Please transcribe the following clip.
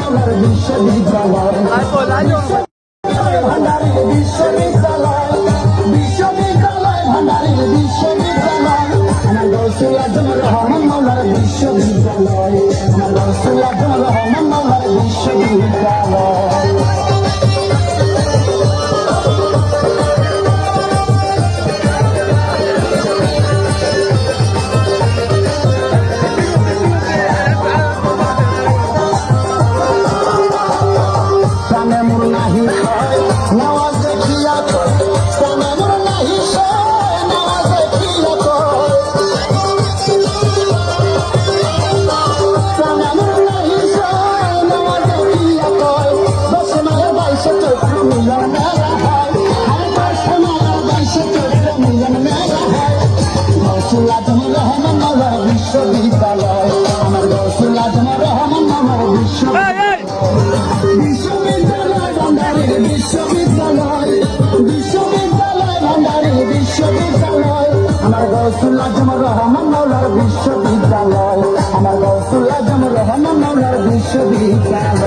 মৌলার বিশ্ববিদ্যালয় ভান্ডারী বিশ্ববিদ্যালয় বিশ্ববিদ্যালয় ভান্ডারী বিশ্ববিদ্যালয় আমার গৌসুল আজম রহমান মৌলার বিশ্ববিদ্যালয় আমার গৌসুল আজম রহমান মৌলার বিশ্ববিদ্যালয় বিশ্ববিদ্যালয় আমার গৌসুল আজম রহমান মৌলার বিশ্ববিদ্যালয় ভান্ডারী বিশ্ববিদ্যালয় বিশ্ববিদ্যালয় ভান্ডারী বিশ্ববিদ্যালয় আমার গৌসুল আজম রহমান মৌলার বিশ্ববিদ্যালয় আমার গৌসুল আজম রহমান মৌলার বিশ্ববিদ্যালয়